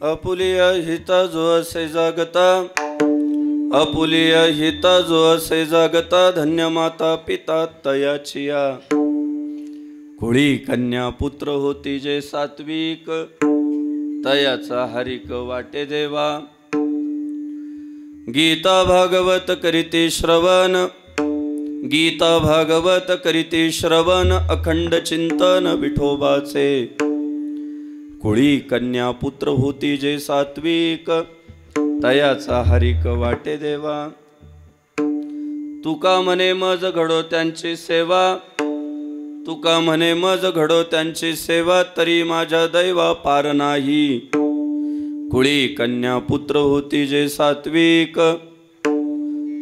अपुलिय हिता जो असे जागता, अपुलिय हिता जो असे जागता, धन्य माता पिता तयाचिया. कुळी कन्या पुत्र होती जे सात्विक, तयाचा हरिक वाटे देवा. गीता भागवत करीती श्रवण, गीता भागवत करीती श्रवण, अखंड चिंतन विठोबाचे. कुळी कन्या पुत्र होती जे सात्विक, तयाचा हरिक वाटे देवा. तुका म्हणे मज घडो त्यांची सेवा, तुका म्हणे मज घडो त्यांची सेवा, तरी माझ्या दैवा पार नाही. कुळी कन्या पुत्र होती जे सात्विक,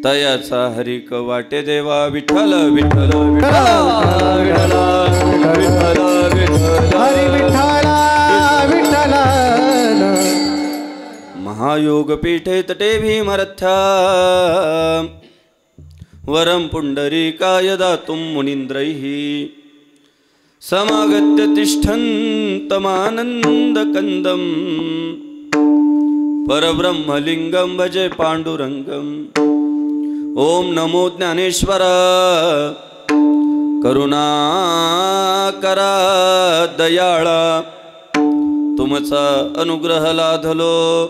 तयाचा हरिक वाटे देवा. विठ्ठल विठ्ठल विठ्ठल विठ्ठल हरी विठ्ठल विठ्ठल. महायोग पीठे तटे भीमरथ्या, वरम पुंडरीकाय दातुं मुनीन्द्रैः. समागत्य तिष्ठन्तमानन्दकन्दं, परब्रह्मलिंगं भजे पांडुरंगं. ओम नमो ज्ञानेश्वर करुणाकरा दयाळा. तुमचा अनुग्रह लाधलो,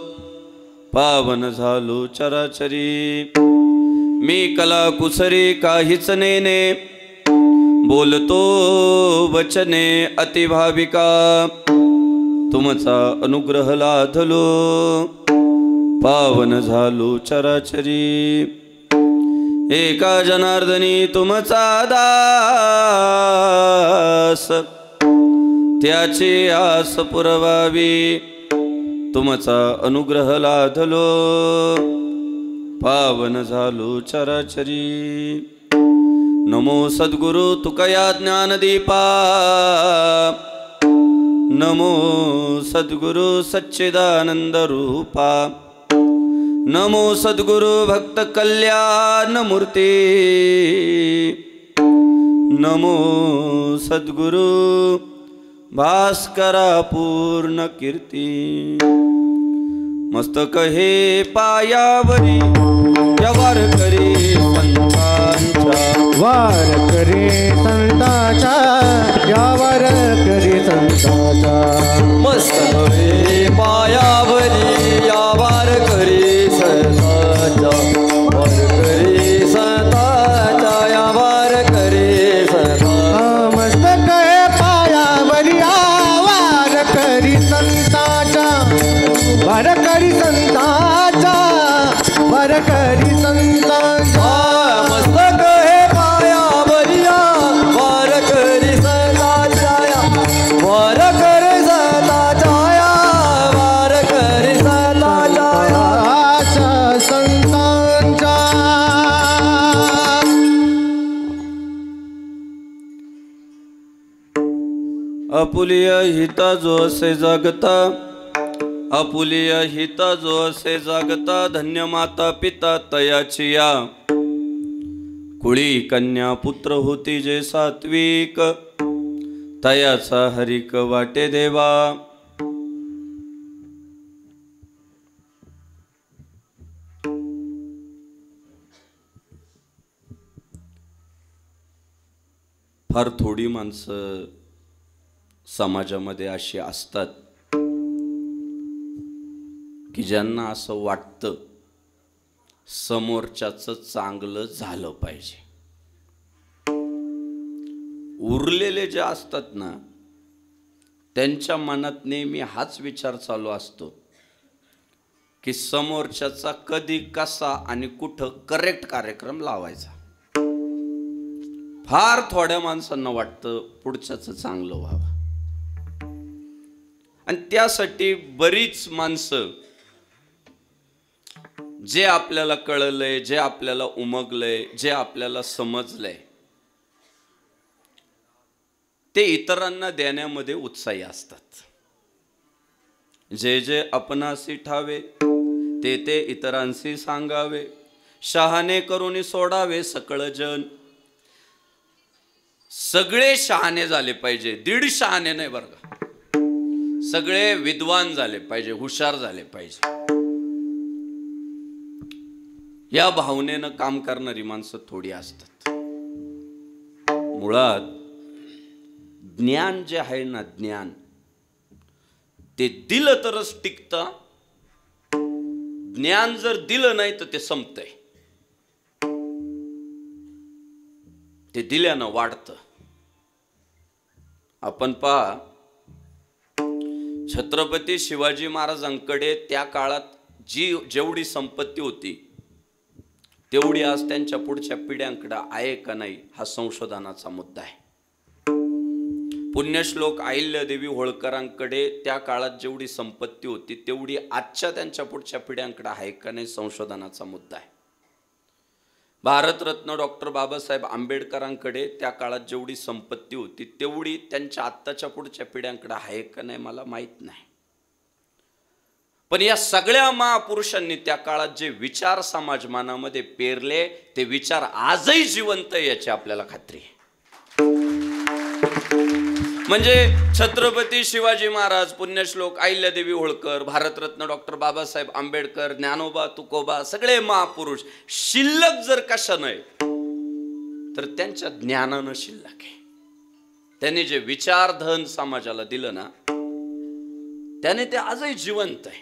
पावन झालो चराचरी. मी कला कुसरी काहीच नेने, बोलतो वचने अतिभाविका. तुमचा अनुग्रह लाधलो, पावन झालो चराचरी. एका जनार्दनी तुमचा दास, त्याची आस पुरवावी. तुमचा अनुग्रह लाधलो, पावन झालो चराचरी. नमो सद्गुरु तुकया ज्ञानदीपा, नमो सद्गुरु सच्चिदानंद रूपा. नमो सद्गुरु भक्त कल्याण मूर्ती, नमो सद्गुरु भास्करा पूर्ण कीर्ती. मस्तक हे पायावरी, वार करी संतांच्या, वार करी संतांच्या, वार करी संतांच्या. मस्तक हे पायावरी, वार करी संतांच्या, वार करी संतांच्या, वार करी संतांच्या. मस्तक हे पायावरी, वार करी संतांच्या, वार करी संतांच्या, वार करी संतांच्या. मस्तक हे पायावरी, वार करी संतांच्या, वार करी संतांच्या, आपुलिय हिता जो असे जागता, आपुलिय हिता जो असे जागता, धन्य माता पिता तयाची या, कुळी कन्या पुत्र होती जे सात्विक, तयाचा हरिक वाटे देवा. फार थोडी माणसं समाजामध्ये अशी असतात की ज्यांना असं वाटतं समोरच्याचं चांगलं झालं पाहिजे. उरलेले जे असतात ना, त्यांच्या मनात नेहमी हाच विचार चालू असतो की समोरच्याचा कधी कसा आणि कुठं करेक्ट कार्यक्रम लावायचा. फार थोड्या माणसांना वाटतं पुढच्याचं चांगलं व्हावं, आणि त्यासाठी बरीच माणसं जे आपल्याला कळलंय, जे आपल्याला उमगलंय, जे आपल्याला समजलंय ते इतरांना देण्यामध्ये उत्साही असतात. जे जे आपणासी ठावे ते ते इतरांशी सांगावे, शहाणे करून सोडावे सकळ जन. सगळे शहाणे झाले पाहिजे, दीड शहाणे नाही बरं का, सगळे विद्वान झाले पाहिजे, हुशार झाले पाहिजे. या भावनेनं काम करणारी माणसं थोडी असतात. मुळात ज्ञान जे आहे ना, ज्ञान ते दिलं तरच टिकतं. ज्ञान जर दिलं नाही तर ते संपतंय. ते दिल्यानं वाढतं. आपण पहा, छत्रपती शिवाजी महाराजांकडे त्या काळात जेवढी संपत्ती होती तेवढी आज त्यांच्या पुढच्या पिढ्यांकडे आहे का नाही हा संशोधनाचा मुद्दा आहे. पुण्यश्लोक अहिल्यादेवी होळकरांकडे त्या काळात जेवढी संपत्ती होती तेवढी आजच्या त्यांच्या पुढच्या पिढ्यांकडे आहे का नाही संशोधनाचा मुद्दा आहे. भारतरत्न डॉक्टर बाबासाहेब आंबेडकरांकडे त्या काळात जेवढी संपत्ती होती तेवढी त्यांच्या आत्ताच्या पुढच्या पिढ्यांकडे आहे का नाही मला माहीत नाही. पण या सगळ्या महापुरुषांनी त्या काळात जे विचार समाज मनामध्ये पेरले ते विचार आजही जिवंत आहे याची आपल्याला खात्री आहे. म्हणजे छत्रपती शिवाजी महाराज, पुण्यश्लोक अहिल्यादेवी होळकर, भारतरत्न डॉक्टर बाबासाहेब आंबेडकर, ज्ञानोबा तुकोबा, सगळे महापुरुष शिल्लक जर कशा नाही तर त्यांच्या ज्ञानानं शिल्लक आहे. त्यांनी जे विचारधन समाजाला दिलं ना त्याने ते आजही जिवंत आहे.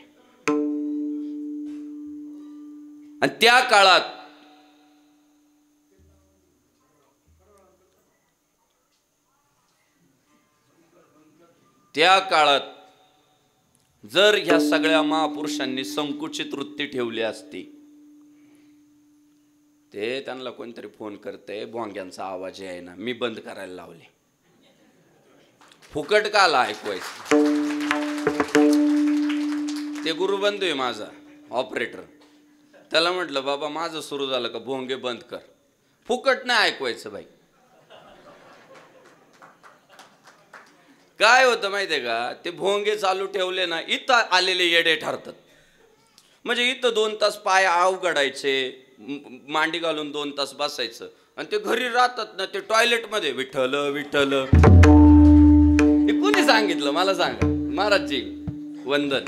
आणि त्या काळात जर ह्या सगळ्या महापुरुषांनी संकुचित वृत्ती ठेवली असती, ते त्यांना कोणतरी फोन करते, भोंग्यांचा आवाज आहे ना, मी बंद करायला लावले. फुकट का आला ऐकवायचं. ते गुरुबंधू आहे माझा ऑपरेटर, त्याला म्हटलं बाबा माझं सुरू झालं का भोंगे बंद कर. फुकट नाही ऐकवायचं बाई. काय होतं माहितीये का, ते भोंगे चालू ठेवले ना इथं आलेले येडे ठरतात. म्हणजे इथं 2 तास पाय अवघडायचे, मांडी घालून 2 तास बसायचं, आणि ते घरी राहतात ना ते टॉयलेटमध्ये विठ्ठल विठ्ठल. हे कोणी सांगितलं मला सांगा महाराजजी वंदन.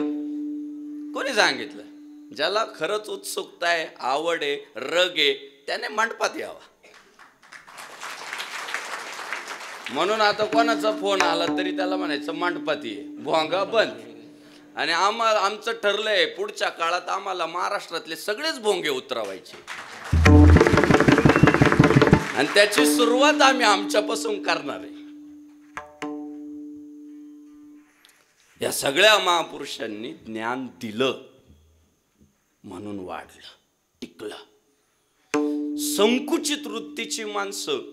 कोणी सांगितलं? ज्याला खरंच उत्सुकता आहे, आवड आहे, रग आहे त्याने मंडपात यावा. म्हणून आता कोणाचा फोन आला तरी त्याला म्हणायचं मंडपात ये, भोंगा बंद. आणि आमचं ठरलंय पुढच्या काळात आम्हाला महाराष्ट्रातले सगळेच भोंगे उतरवायचे, आणि त्याची सुरुवात आम्ही आमच्यापासून करणार आहे. या सगळ्या महापुरुषांनी ज्ञान दिलं म्हणून वाढलं, टिकलं. संकुचित वृत्तीची माणसं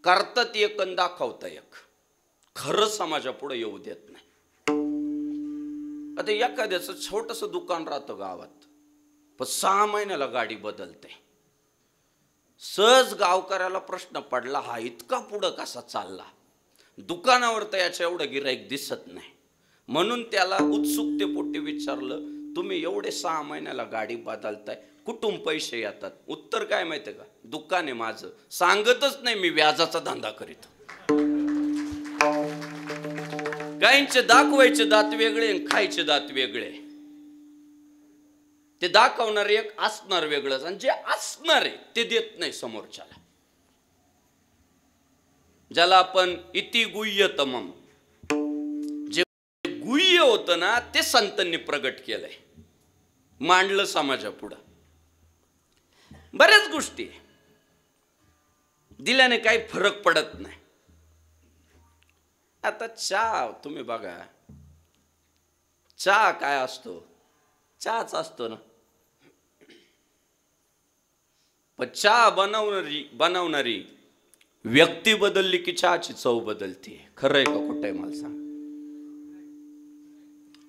करतात एक आणि दाखवता एक, खरं समाजापुढे येऊ देत नाही. आता एखाद्याचं छोटस दुकान राहतं गावात, पण 6 महिन्याला गाडी बदलते. सहज गावकऱ्याला प्रश्न पडला, हा इतका पुढं कसा चालला? दुकानावर तर याच्या एवढं गिराईक दिसत नाही. म्हणून त्याला उत्सुकतेपोटी विचारलं, तुम्ही एवढे 6 महिन्याला गाडी बदलताय, कुठून पैसे येतात? उत्तर काय माहितीये का? दुकान आहे माझं. सांगतच नाही मी व्याजाचा धंदा करीत. गायींचे दाखवायचे दात वेगळे आणि खायचे दात वेगळे. ते दाखवणार एक, असणार वेगळंच. आणि जे असणार आहे ते देत नाही समोरच्याला. ज्याला आपण इति गुह्यतमम, जे गुह्य होतं ना ते संतांनी प्रगट केलंय, मांडलं समाजापुढं. बऱ्याच गोष्टी दिल्याने काही फरक पडत नाही. आता चहा तुम्ही बघा, चहा काय असतो? चहाच असतो ना. पण चहा बनवणारी व्यक्ती बदलली की चहाची चव बदलते. खरं आहे का खोटं आहे मला सांग?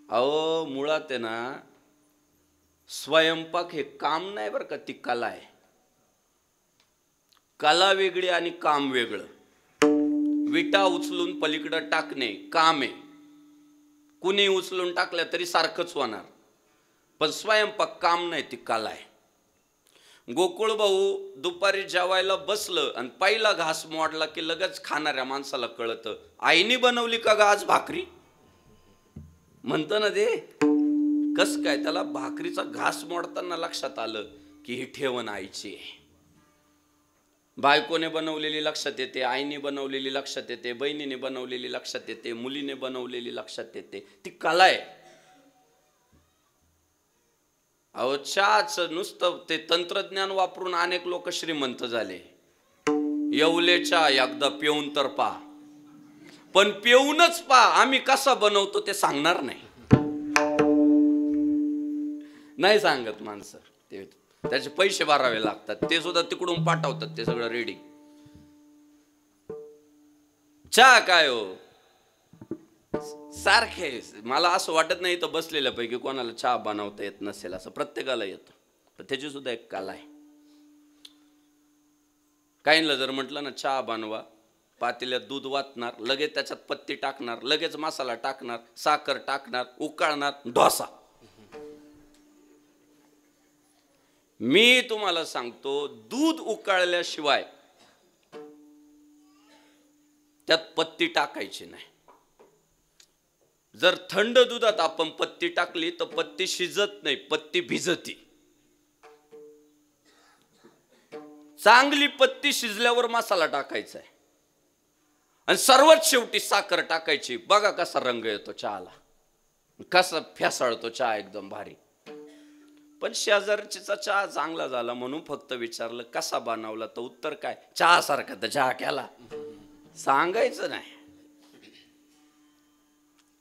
अहो मुळात आहे ना, स्वयंपाक हे काम नाही बरं का, ती कला आहे. कला वेगळी आणि काम वेगळं. विटा उचलून पलीकडं टाकणे काम आहे. कुणी उचलून टाकल्या तरी सारखंच होणार. पण स्वयंपाक काम नाही, ती कला आहे. गोकुळ भाऊ दुपारी जेवायला बसलं आणि पहिला घास मोडला की लगेच खाणाऱ्या माणसाला कळतं, आईने बनवली का ग आज भाकरी? म्हणतं ना ते. कस काय? त्याला भाकरीचा घास मोडताना लक्षात आलं की ही ठेवण आईची आहे. बायकोने बनवलेली लक्षात येते, आईने बनवलेली लक्षात येते, बहिणीने बनवलेली लक्षात येते, मुलीने बनवलेली लक्षात येते. ती कला आहे. अहो चहाचं नुसतं ते तंत्रज्ञान वापरून अनेक लोक श्रीमंत झाले. येवले चहा एकदा पिऊन तर पहा, पण पिऊनच पहा, आम्ही कसा बनवतो ते सांगणार नाही. नाही सांगत माणसं. ते त्याचे पैसे भरावे लागतात, ते सुद्धा तिकडून पाठवतात, ते सगळं रेडी. चहा काय हो सारखे. मला असं वाटत नाही तर बसलेल्यापैकी कोणाला चहा बनवता येत नसेल, असं प्रत्येकाला येतं. पण त्याची सुद्धा एक कला आहे. काहींना जर म्हटलं ना चहा बनवा, पातेल्यात दूध वाटणार, लगेच त्याच्यात पत्ती टाकणार, लगेच मसाला टाकणार, साखर टाकणार, उकळणार, डोसा. मी तुम्हाला सांगतो, दूध उकळल्याशिवाय त्यात पत्ती टाकायची नाही. जर थंड दुधात आपण पत्ती टाकली तर पत्ती शिजत नाही, पत्ती भिजती. चांगली पत्ती शिजल्यावर मसाला टाकायचा आहे आणि सर्वात शेवटी साखर टाकायची. बघा कसा रंग येतो चहाला, कसा फेसाळतो चहा, एकदम भारी. पण शेजारचीचा चहा चांगला झाला म्हणून फक्त विचारलं कसा बनवला, तर उत्तर काय? चहा सारखा तर चहा केला. सांगायचं नाही.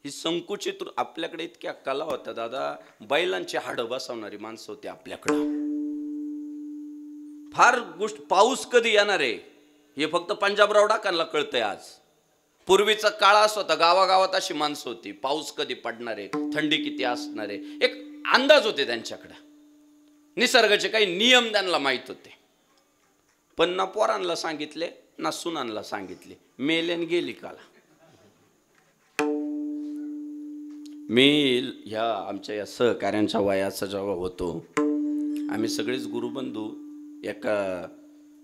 ही संकुचित. आपल्याकडे इतक्या कला होत्या दादा. बैलांची हाडं बसवणारी माणसं होती आपल्याकडं. फार गोष्ट. पाऊस कधी येणार आहे हे फक्त पंजाबराव डाकांना कळतंय आज. पूर्वीचा काळ असा होता, गावागावात अशी माणसं होती, पाऊस कधी पडणार आहे, थंडी किती असणार आहे, एक अंदाज होते त्यांच्याकडे. निसर्गाचे काही नियम त्यांना माहित होते. पण ना पोरांना सांगितले ना सुनांना सांगितले. मेलेन गेली काला. मी ह्या आमच्या या सहकार्यांच्या वयाचा जेव्हा होतो, आम्ही सगळेच गुरुबंधू एका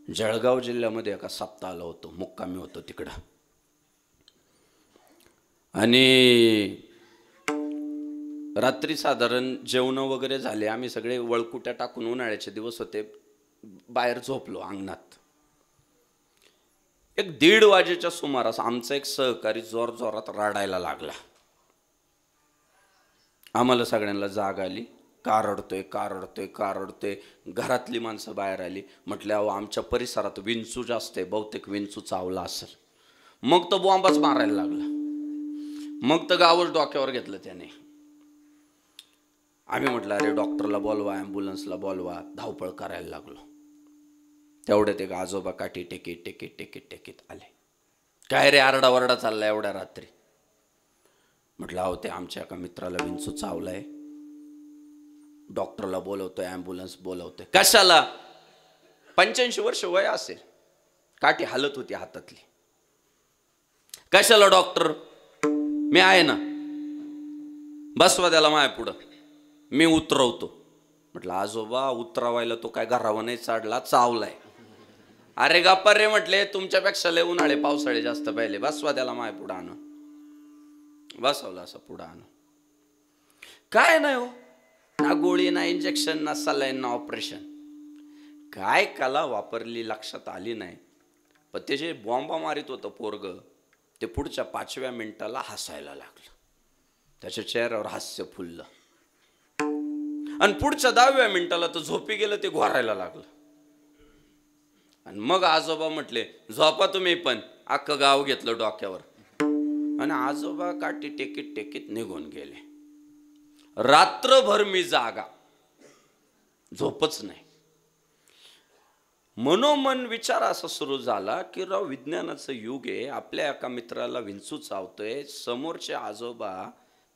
जळगाव जिल्ह्यामध्ये एका सप्ताहाला होतो, मुक्कामी होतो तिकडं. आणि रात्री साधारण जेवण वगैरे झाले, आम्ही सगळे वळकुट्या टाकून, उन्हाळ्याचे दिवस होते, बाहेर झोपलो अंगणात. एक 1:30 वाजेच्या सुमारास आमचा एक सहकारी जोर जोरात रडायला लागला. आम्हाला सगळ्यांना जाग आली. का रडतोय का रडतोय का रडतोय. घरातली माणसं बाहेर आली. म्हटलं अहो आमच्या परिसरात विंचू जास्त आहे, बहुतेक विंचू चावला असेल. मग तो बॉम्बच मारायला लागला. मग तर गावच डोक्यावर घेतलं त्याने. आम्ही म्हटलं अरे डॉक्टरला बोलवा, ॲम्ब्युलन्सला बोलवा. धावपळ करायला लागलो. तेवढ्यात एक आजोबा काठी टेकीत टेकीत टेकीत टेकीत आले. काय रे आरडावरडा चालला एवढ्या रात्री? म्हटलं अहो ते आमच्या एका मित्राला विंचू चावलाय, डॉक्टरला बोलवतोय, ॲम्ब्युलन्स बोलवतोय. कशाला? 85 वर्ष वय असेल. काठी हालत होती हातातली. कशाला डॉक्टर, मी आहे ना, बसवा त्याला माय पुढं, मी उतरवतो. म्हटलं आजोबा उतरवायला तो काय घरावर नाही चढला, चावलाय. अरे गप्पा रे म्हटले, तुमच्यापेक्षा लय उन्हाळे पावसाळे जास्त पाहिले, बसवा त्याला माय पुढं आणू. बसवलं असं पुढं आणू. काय नाही हो, ना गोळी ना इंजेक्शन ना सलाईन ना ऑपरेशन. काय कला वापरली लक्षात आली नाही. पण ते जे बॉम्बा मारित होतं पोरग, ते पुढच्या 5व्या मिनिटाला हसायला लागलं. त्याच्या चेहऱ्यावर हास्य फुललं. आणि पुढच्या 10व्या मिनिटाला तर झोपी गेलं, ते घोरायला लागलं. आणि मग आजोबा म्हटले झोपा तुम्ही पण. अख्खं गाव घेतलं डोक्यावर. आणि आजोबा काठी टेकीत टेकीत निघून गेले. रात्रभर मी जागा, झोपच नाही. मनोमन विचार असा सुरू झाला की राव, विज्ञानाचं युग आहे, आपल्या एका मित्राला विंचू चावतोय, समोरचे आजोबा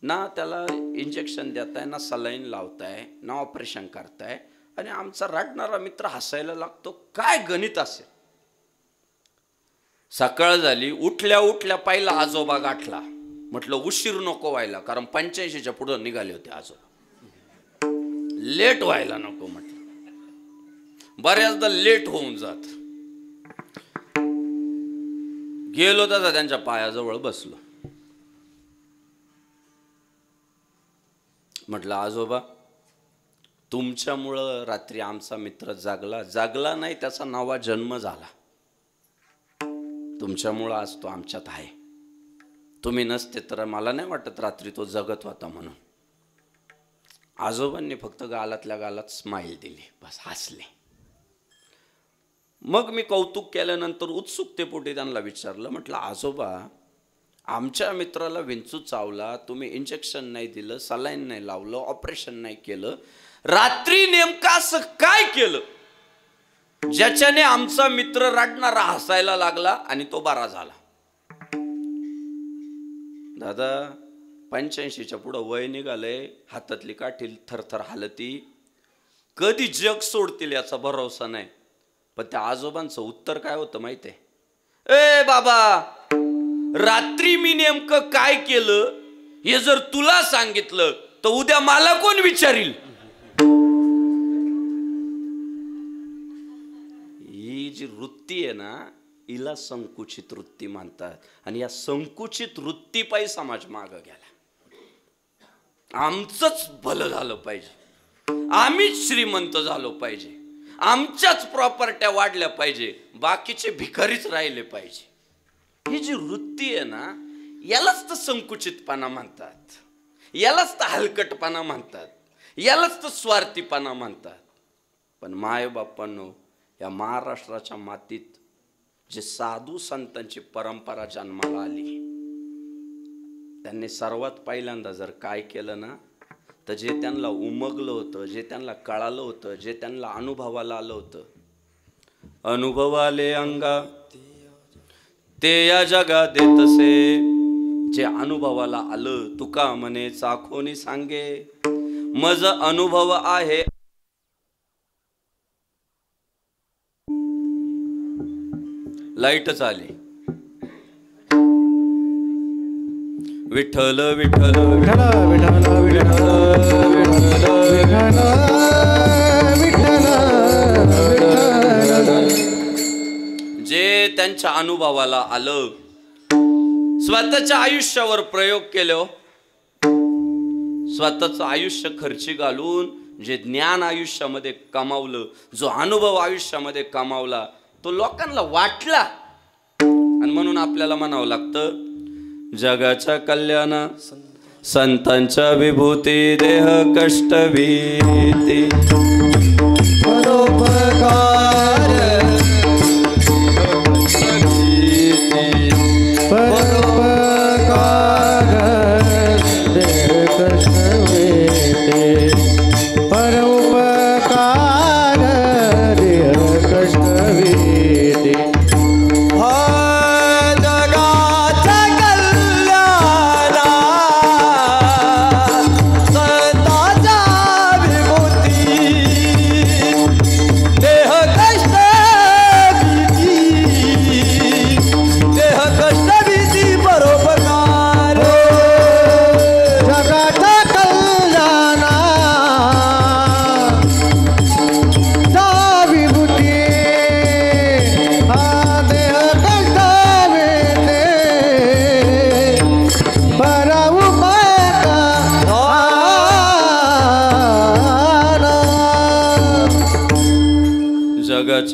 ना त्याला इंजेक्शन देताय, ना सलाईन लावताय, ना ऑपरेशन करताय, आणि आमचा रडणारा मित्र हसायला लागतो. काय गणित असेल. सकाळ झाली, उठल्या उठल्या पहिला आजोबा गाठला. म्हटलं उशीर नको व्हायला, कारण 85च्या पुढे निघाले होते आजोबा, लेट व्हायला नको म्हटलं. बऱ्याचदा लेट होऊन जात. गेलो दादा त्यांच्या पायाजवळ बसलो. म्हटलं आजोबा, तुमच्यामुळं रात्री आमचा मित्र जागला नाही, त्याचा नवा जन्म झाला. तुमच्यामुळं आज तो आमच्यात आहे. तुम्ही नसते तर मला नाही वाटत रात्री तो जगत होता म्हणून. आजोबांनी फक्त गालातल्या गालात स्माईल दिली, बस हसले. मग मी कौतुक केल्यानंतर उत्सुकतेपोटी त्यांना विचारलं, म्हटलं आजोबा, आमच्या मित्राला विंचू चावला, तुम्ही इंजेक्शन नाही दिलं, सलाईन नाही लावलं, ऑपरेशन नाही केलं, रात्री नेमकं असं काय केलं ज्याच्याने आमचा मित्र रडणारा हसायला लागला आणि तो बरा झाला. दादा 85च्या पुढं वय निघालंय, हातातली काठी थरथर हालती, कधी जग सोडतील याचा भरोसा नाही. पण त्या आजोबांचं उत्तर काय होतं माहितीये, ए बाबा, रात्री मी नेमकं काय केलं हे जर तुला सांगितलं तर उद्या मला कोण विचारील. ही जी वृत्ती आहे ना, हिला संकुचित वृत्ती म्हणतात. आणि या संकुचित वृत्तीपायी समाज मागं गेला. आमचंच भलं झालं पाहिजे, आम्हीच श्रीमंत झालो पाहिजे, आमच्याच प्रॉपर्ट्या वाढल्या पाहिजे, बाकीचे भिकारीच राहिले पाहिजे. ही जी वृत्ती आहे ना, यालाच तर संकुचितपणा म्हणतात, यालाच तर हलकटपणा म्हणतात, यालाच तर स्वार्थीपणा म्हणतात. पण माय बापांनो, या महाराष्ट्राच्या मातीत जे साधू संतांची परंपरा जन्माला आली, त्यांनी सर्वात पहिल्यांदा जर काय केलं ना, तर जे त्यांना उमगलं होतं, जे त्यांना कळालं होतं, जे त्यांना अनुभवाला आलं होतं, अनुभवाले अंगा ते या जगा देतसे. जे अनुभवाला आलं, तुका म्हणे चाखोनी सांगे, मज अनुभव आहे. लाईटच आली. विठ्ठल विठ्ठल विठ्ठल विठ्ठल विठ्ठल विठ्ठल. जे त्यांच्या अनुभवाला आलं, स्वतःच्या आयुष्यावर प्रयोग केले, स्वतःचं आयुष्य खर्ची घालून जे ज्ञान आयुष्यामध्ये कमावलं, जो अनुभव आयुष्यामध्ये कमावला, तो लोकांना वाटला. आणि म्हणून आपल्याला म्हणावं लागतं, जगाच्या कल्याणा संतांच्या विभूती, देह कष्ट भीती परोपकार परोपकार देह कष्ट भीती, परोपकार देह कष्ट भीती. देह कष्ट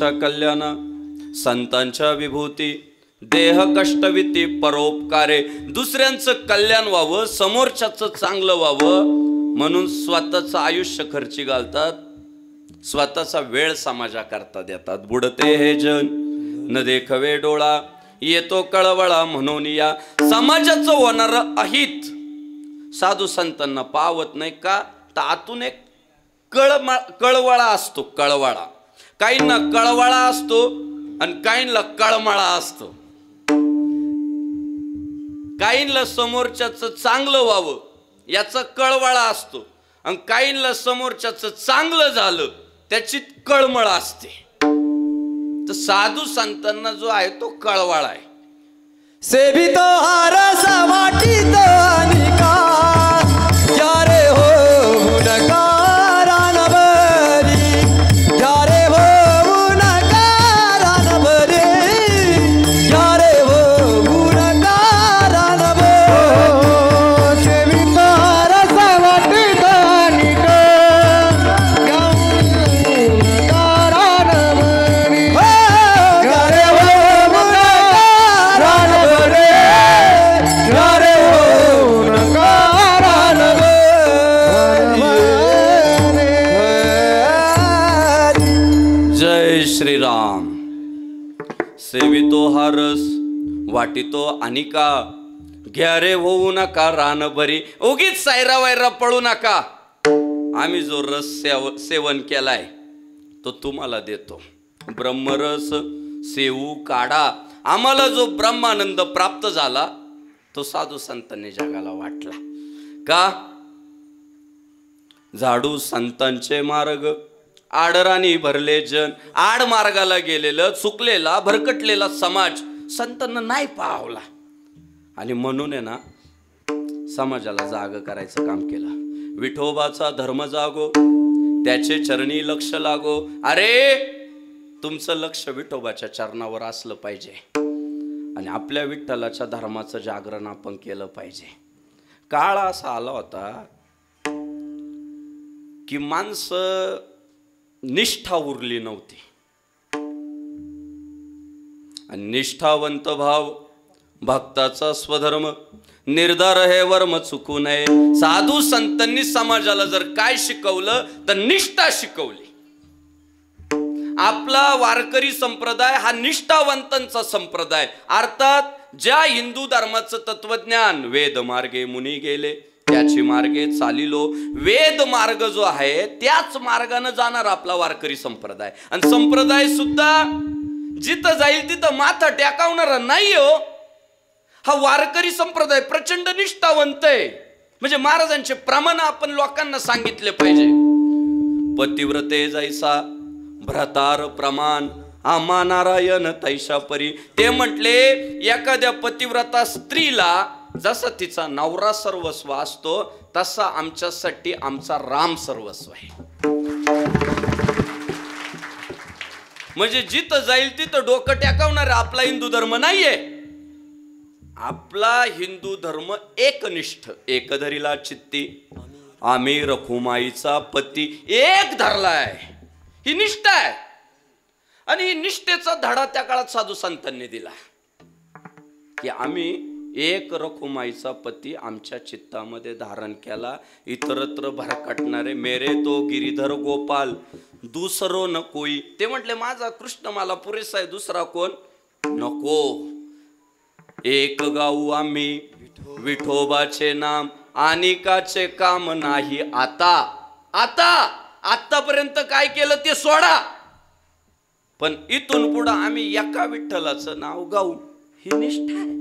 लोकांच्या कल्याणा संतांच्या विभूती देह कष्टविती परोपकारे दुसऱ्यांचं कल्याण व्हावं समोरच्याचं चांगलं व्हावं म्हणून स्वतःचं आयुष्य खर्ची घालतात स्वतःचा वेळ समाजाकरता देतात बुडते हे जन न देखवे डोळा येतो कळवळा म्हणून या समाजाचं होणारं अहित साधू संतांना पावत नाही का तर आतून एक कळवळा असतो कळवळा काहींना कळवळा असतो आणि काहींना कळमळा असतो काहींना समोरच्याचं चांगलं व्हावं याचा कळवळा असतो आणि काहींना समोरच्याचं चांगलं झालं त्याची कळमळ असते तर साधू संतांना जो आहे तो कळवळा आहे सेवितो हारस वाटित अनिका यारे हो नकारानबरी यारे हो नकारानबरी यारे हो नकारानबरी सेवितो हारस वाटित अनिका नकारानबरी यारे हो जय श्रीराम सेवितो हारस वाटितो अनिका घ्या रे होऊ नका रान बरी उगीच सायरा वायरा पळू नका आम्ही जो रस सेवन केलाय तो तुम्हाला देतो ब्रह्मरस सेवू काढा आम्हाला जो ब्रह्मानंद प्राप्त झाला तो साधू संतांनी जगाला वाटला का झाडू संतांचे मार्ग आडराणी भरले जन आड मार्गाला गेलेलं चुकलेला भरकटलेला समाज संतांना नाही पावला आणि म्हणून आहे ना समाजाला जाग करायचं काम केलं विठोबाचा धर्म जागो त्याचे चरणी लक्ष लागो अरे तुमचं लक्ष विठोबाच्या चरणावर असलं पाहिजे आणि आपल्या विठ्ठलाच्या धर्माचं जागरण आपण केलं पाहिजे काळ असा आला होता की माणसं निष्ठा उरली नव्हती आणि निष्ठावंत भाव भक्ताचा स्वधर्म निर्धार हे वर्म चुकू नये साधू संतांनी समाजाला जर काय शिकवलं तर निष्ठा शिकवली आपला वारकरी संप्रदाय हा निष्ठावंतांचा संप्रदाय अर्थात ज्या हिंदू धर्माचं तत्वज्ञान वेद मार्गे मुनी गेले त्याची मार्गे चालिलो वेद मार्ग जो आहे त्याच मार्गाने जाणार आपला वारकरी संप्रदाय आणि संप्रदाय सुद्धा जिथं जाईल तिथं माथा टेकावणारा नाही हो हा वारकरी संप्रदाय प्रचंड निष्ठावंत आहे म्हणजे महाराजांचे प्रमाण आपण लोकांना सांगितले पाहिजे पतिव्रते जैसा भ्रतार प्रमाण आम्हा नारायण तैशा परी ते म्हटले एखाद्या पतिव्रता स्त्रीला जसा तिचा नवरा सर्वस्व असतो तसा आमच्यासाठी आमचा राम सर्वस्व आहे म्हणजे जिथं जाईल तिथं डोकं टेकावणार आपला हिंदू धर्म नाहीये आपला हिंदू धर्म एकनिष्ठ एकधरीला चित्ती आम्ही रखुमाईचा पती एक धरलाय ही निष्ठा आहे आणि ही निष्ठेचा धडा त्या काळात साधू संतांनी दिला की आम्ही एक रखुमाईचा पती आमच्या चित्तामध्ये धारण केला इतरत्र भरकटणारे मेरे तो गिरीधर गोपाल दुसरो न कोई ते म्हटले माझा कृष्ण मला पुरेसा आहे दुसरा कोण नको एक गाऊ आम्ही विठोबाचे नाम अनिकाचे काम नाही आता आता आतापर्यंत काय केलं ते सोडा पण इथून पुढे आम्ही एका विठ्ठलाचं नाव गाऊ ही निष्ठा आहे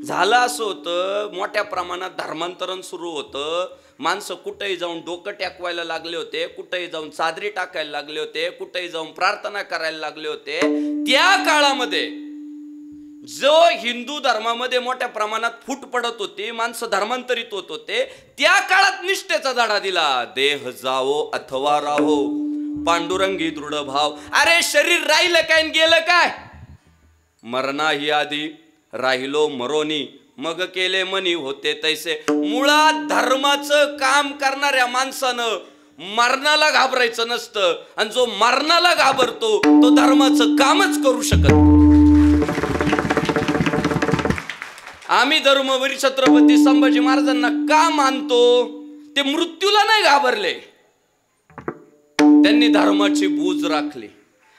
झालं असं होतं मोठ्या प्रमाणात धर्मांतरण सुरू होतं माणसं कुठेही जाऊन डोकं टेकवायला लागले होते कुठेही जाऊन चादरी टाकायला लागले होते कुठेही जाऊन प्रार्थना करायला लागले होते त्या काळामध्ये जो हिंदू धर्मामध्ये मोठ्या प्रमाणात फूट पडत होती माणसं धर्मांतरित होत होते त्या काळात निष्ठेचा धडा दिला देह जावो अथवा राहो पांडुरंगी दृढ भाव अरे शरीर राहिलं काय गेलं काय मरणाही आधी राहिलो मरोनी मग केले मनी होते तैसे मुळात धर्माचं काम करणाऱ्या माणसानं मरणाला घाबरायचं नसतं, आणि जो मरणाला घाबरतो तो धर्माचं कामच करू शकत नाही. आम्ही धर्मवीर छत्रपती संभाजी महाराजांना का मानतो? ते मृत्यूला नाही घाबरले, त्यांनी धर्माची बूज राखली.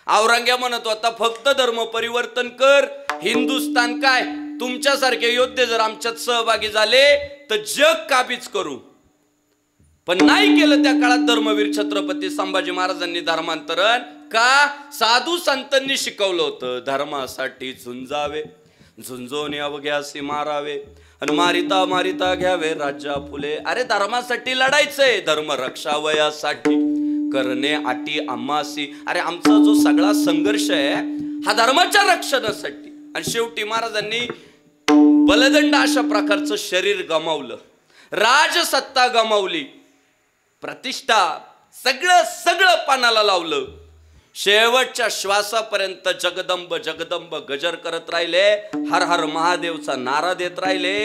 औरंग्या म्हणत होता फक्त धर्म परिवर्तन कर, हिंदुस्थान काय, तुमच्यासारखे योद्धे जर आमच्यात सहभागी झाले तर जग काबीज करू. पण नाही केलं त्या काळात धर्मवीर छत्रपती संभाजी महाराजांनी धर्मांतरण. का? साधू संतांनी शिकवलं होतं धर्मासाठी झुंजावे, झुंजोने अवघ्यासी मारावे, आणि मारिता मारिता घ्यावे राज्या फुले. अरे धर्मासाठी लढायचंय, धर्म रक्षावयासाठी करणे आटी आम्हासी. अरे आमचा जो सगळा संघर्ष आहे हा धर्माच्या रक्षणासाठी. आणि शेवटी महाराजांनी बलदंड अशा प्रकारचं शरीर गमावलं, राजसत्ता गमावली, प्रतिष्ठा सगळं सगळं पानाला लावलं. शेवटच्या श्वासापर्यंत जगदंब जगदंब गजर करत राहिले, हर हर महादेवचा नारा देत राहिले.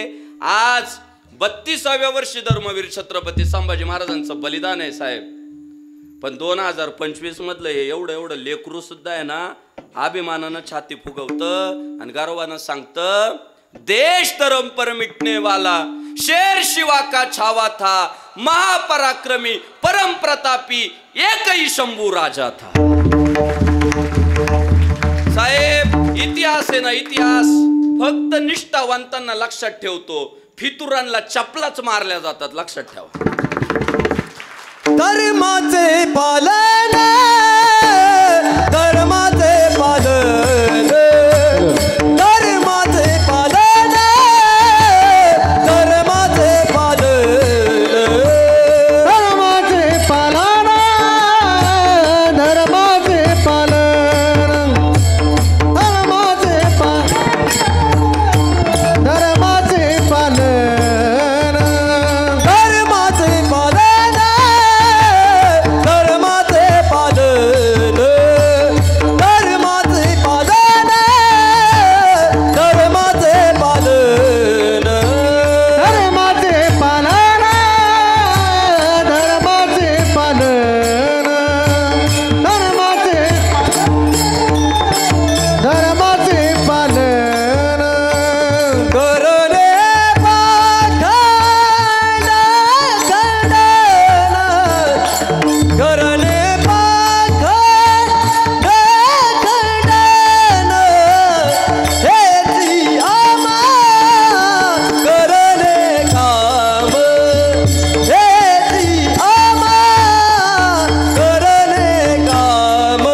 आज 32व्या वर्षी धर्मवीर छत्रपती संभाजी महाराजांचं बलिदान आहे साहेब. पण 2025 मधलं हे एवढं एवढं लेकरू सुद्धा आहे ना, अभिमानानं छाती फुगवतं आणि गर्वानं सांगतं, देश धर्म पर मिटने वाला शेर शिवा का छावा था, महापराक्रमी परम प्रतापी एक ही शंभू राजा था. साहेब इतिहास आहे ना, इतिहास फक्त निष्ठावंतांना लक्षात ठेवतो, फितुरांना चपलाच मारल्या जातात, लक्षात ठेवा. धर्माचे पालन, धर्माचे पालन, धर्माचे पालन, धर्माचे पालन, धर्माचे पालन, धर्माचे पालन, धर्माचे धर्माचे पालन, धर्माचे पालन, धर्माचे पालन, धर्माचे पालन, धर्माचे पालन, धर्माचे पालन, धर्माचे पालन, धर्माचे पालन, करणे पाखंड खंडन, करणे पाखंड खंडन, हेची आम्हा करणे काम, हेची आम्हा करणे काम.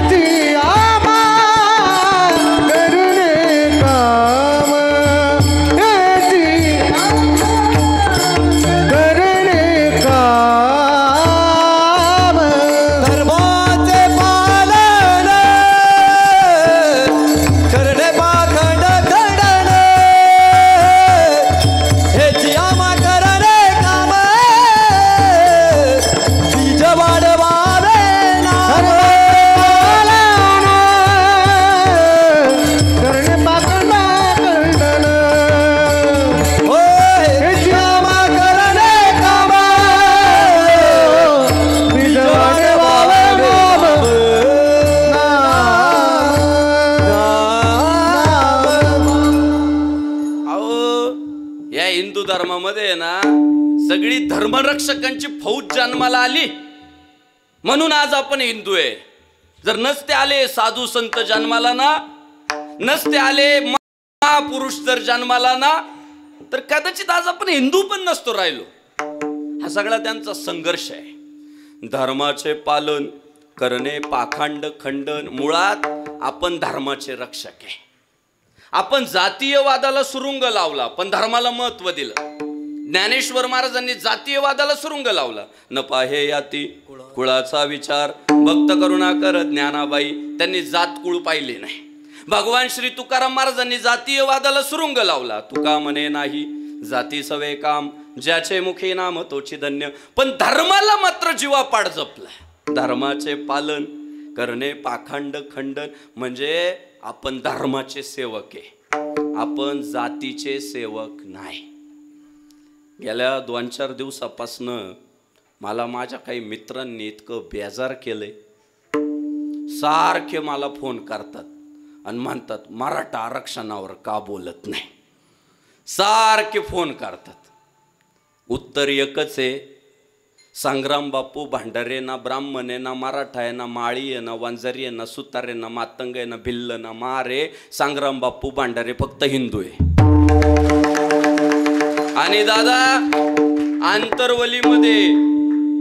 हेची आम्हा करणे काम, हेची करणे काम, धर्माचे पालन, करणे पाखंड खंडन, हेची आम्हा करणे काम, बीज वाढवावे नाम. करणे पाखंड खंडन, हो हेची आम्हा करणे काम, बीज वाढवावे नाम. अहो या हिंदू धर्मामध्ये आहे ना सगळी धर्मरक्षकांची फौज जन्माला आली, म्हणून आज आपण हिंदू आहे. जर नसते आले साधू संत जन्माला ना, नसते आले महापुरुष जर जन्माला ना, तर कदाचित आज आपण हिंदू पण नसतो राहिलो. हा सगळा त्यांचा संघर्ष आहे. धर्माचे पालन करणे पाखंड खंडन. मुळात आपण धर्माचे रक्षक आहे. आपण जातीयवादाला सुरुंग लावला पण धर्माला महत्व दिलं. ज्ञानेश्वर महाराजांनी जातीयवादाला सुरुंग लावला. न पाहे याती कुळाचा विचार, भक्त करुणा कर ज्ञानाबाई, त्यांनी जात कुळ पाहिले नाही. भगवान श्री तुकाराम महाराजांनी जातीयवादाला सुरुंग लावला. तुका म्हणे नाही जाती सवे काम, ज्याचे मुखी नाम तोची धन्य. पण धर्माला मात्र जीवापाड जपला. धर्माचे पालन करणे पाखंड खंडन म्हणजे आपण धर्माचे सेवक आहे, आपण जातीचे सेवक नाही. गेल्या 2-4 दिवसापासनं मला माझ्या काही मित्रांनी इतकं बेजार केलंय, सारखे मला फोन करतात आणि म्हणतात मराठा आरक्षणावर का बोलत नाही, सारखे फोन करतात. उत्तर एकच आहे, संग्राम बापू भांडारे ना ब्राह्मण आहे ना मराठा आहे ना माळी आहे ना वंजारी आहे ना सुतार आहे ना मातंग आहे ना भिल्ल ना मार आहे. संग्राम बापू भांडारे फक्त हिंदू आहे. आणि दादा आंतरवलीमध्ये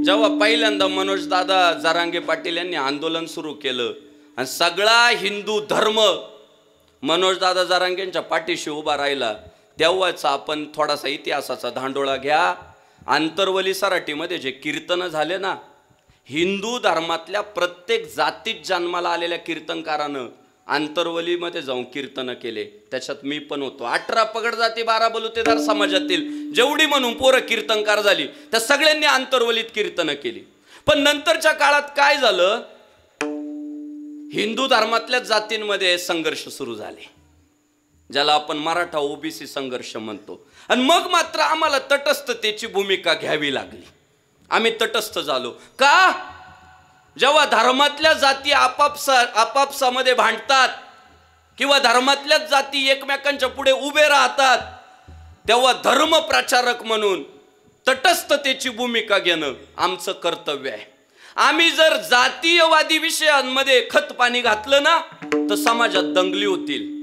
जेव्हा पहिल्यांदा मनोज दादा जरांगे पाटील यांनी आंदोलन सुरू केलं आणि सगळा हिंदू धर्म मनोज दादा जरांगेंच्या पाठीशी उभा राहिला, तेव्हाच आपण थोडासा इतिहासाचा धांडोळा घ्या. आंतरवली सराटीमध्ये जे कीर्तन झाले ना, हिंदू धर्मातल्या प्रत्येक जातीत जन्माला आलेल्या कीर्तनकारानं आंतरवलीमध्ये जाऊन कीर्तन केले. त्याच्यात मी पण होतो. 18 पगड जाती 12 बलुतेदार समाजातील जेवढी म्हणून पोरं कीर्तनकार झाली त्या सगळ्यांनी आंतरवलीत कीर्तन केली. पण नंतरच्या काळात काय झालं, हिंदू धर्मातल्या जातींमध्ये संघर्ष सुरू झाले, ज्याला आपण मराठा ओबीसी संघर्ष म्हणतो. आणि मग मात्र आम्हाला तटस्थतेची भूमिका घ्यावी लागली. आम्ही तटस्थ झालो का? जेव्हा धर्मातल्या जाती आपापसामध्ये भांडतात किंवा धर्मातल्याच जाती एकमेकांच्या पुढे उभे राहतात, तेव्हा धर्म प्रचारक म्हणून तटस्थतेची भूमिका घेणं आमचं कर्तव्य आहे. आम्ही जर जातीयवादी विषयांमध्ये खत पाणी घातलं ना तर समाजात दंगली होतील.